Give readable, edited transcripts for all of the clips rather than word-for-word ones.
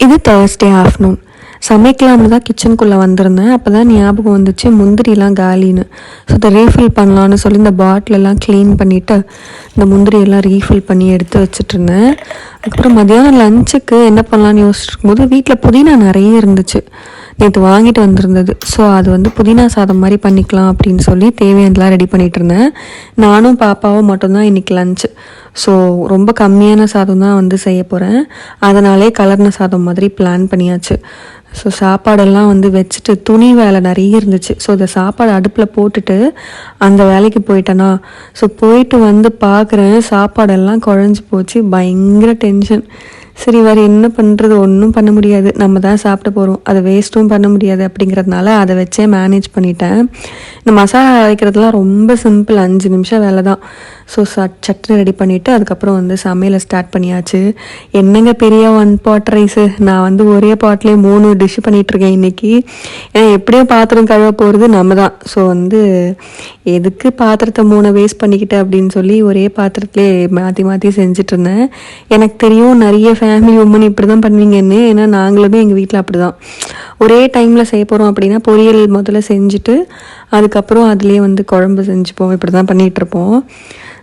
இது Thursday afternoon. சமைக்கலாம்னு தான் கிச்சனுக்குள்ளே வந்திருந்தேன். அப்போ தான் ஞாபகம் வந்துச்சு முந்திரிலாம் காலின்னு. ஸோ அதை ரீஃபில் பண்ணலான்னு சொல்லி இந்த பாட்டிலெல்லாம் க்ளீன் பண்ணிவிட்டு இந்த முந்திரியெல்லாம் ரீஃபில் பண்ணி எடுத்து வச்சுட்ருந்தேன். அதுக்கப்புறம் மதியானம் லஞ்சுக்கு என்ன பண்ணலான்னு யோசிச்சுருக்கும்போது வீட்டில் புதினா நிறைய இருந்துச்சு, நேற்று வாங்கிட்டு வந்திருந்தது. ஸோ அது வந்து புதினா சாதம் மாதிரி பண்ணிக்கலாம் அப்படின்னு சொல்லி தேவையானதெல்லாம் ரெடி பண்ணிகிட்டு இருந்தேன். நானும் பாப்பாவும் மட்டும்தான் இன்றைக்கி லஞ்சு. ஸோ ரொம்ப கம்மியான சாதம் தான் வந்து செய்ய போகிறேன். அதனாலே கலர்ன சாதம் மாதிரி பிளான் பண்ணியாச்சு. ஸோ சாப்பாடெல்லாம் வந்து வச்சுட்டு துணி வேலை நிறைய இருந்துச்சு. ஸோ இந்த சாப்பாடு அடுப்பில் போட்டுட்டு அந்த வேலைக்கு போயிட்டேனா. ஸோ போயிட்டு வந்து பார்க்குறேன் சாப்பாடெல்லாம் குழஞ்சி போச்சு. பயங்கர டென்ஷன். சரி வேறு என்ன பண்ணுறது, ஒன்றும் பண்ண முடியாது, நம்ம தான் சாப்பிட போகிறோம், அதை வேஸ்ட்டும் பண்ண முடியாது அப்படிங்கிறதுனால அதை வச்சே மேனேஜ் பண்ணிட்டேன். இந்த மசாலா அரைக்கிறதுலாம் ரொம்ப சிம்பிள், 5 நிமிஷம் வேலை தான். ஸோ சட்னி ரெடி பண்ணிவிட்டு அதுக்கப்புறம் வந்து சமையலை ஸ்டார்ட் பண்ணியாச்சு. என்னங்க பெரிய 1 பாட் ரைஸு, நான் வந்து ஒரே பாட்லேயே 3 டிஷ்ஷு பண்ணிகிட்ருக்கேன் இன்றைக்கி. ஏன்னா எப்படியும் பாத்திரம் கழுவ போகிறது நம்ம தான். ஸோ வந்து எதுக்கு பாத்திரத்தை 3 வேஸ்ட் பண்ணிக்கிட்டேன் அப்படின்னு சொல்லி ஒரே பாத்திரத்திலே மாற்றி மாற்றி செஞ்சிட்ருந்தேன். எனக்கு தெரியும் நிறைய ஃபேமிலி உமன் இப்படி தான் பண்ணுவீங்கன்னு. ஏன்னா நாங்களுமே எங்கள் வீட்டில் அப்படி தான், ஒரே டைமில் செய்ய போகிறோம் அப்படின்னா பொரியல் முதல்ல செஞ்சுட்டு அதுக்கப்புறம் அதுலேயே வந்து குழம்பு செஞ்சுப்போம். இப்படி தான் பண்ணிகிட்ருப்போம்.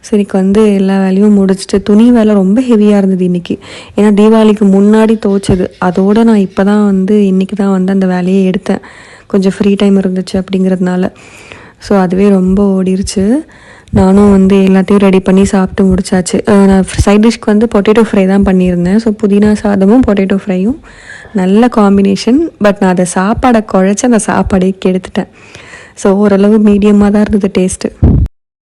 சரிக்கு வந்து எல்லா வேலையும் முடிச்சுட்டு துணி வேலை ரொம்ப ஹெவியாக இருந்தது இன்றைக்கி. ஏன்னா தீபாவளிக்கு முன்னாடி துவைச்சது, அதோடு நான் இப்போ தான் வந்து இன்றைக்கி தான் வந்து அந்த வேலையை எடுத்தேன். கொஞ்சம் ஃப்ரீ டைம் இருந்துச்சு அப்படிங்கிறதுனால. ஸோ அதுவே ரொம்ப ஓடிருச்சு. நானும் வந்து எல்லாத்தையும் ரெடி பண்ணி சாப்பிட்டு முடிச்சாச்சு. நான் சைட் டிஷ்க்கு வந்து பொட்டேட்டோ ஃப்ரை தான் பண்ணியிருந்தேன். ஸோ புதினா சாதமும் பொட்டேட்டோ ஃப்ரையும் நல்ல காம்பினேஷன். பட் நான் அதை சாப்பாடை குழைச்சி அந்த சாப்பாடே கெடுத்துட்டேன். ஸோ ஓரளவு மீடியமாக தான் இருந்தது டேஸ்ட்டு.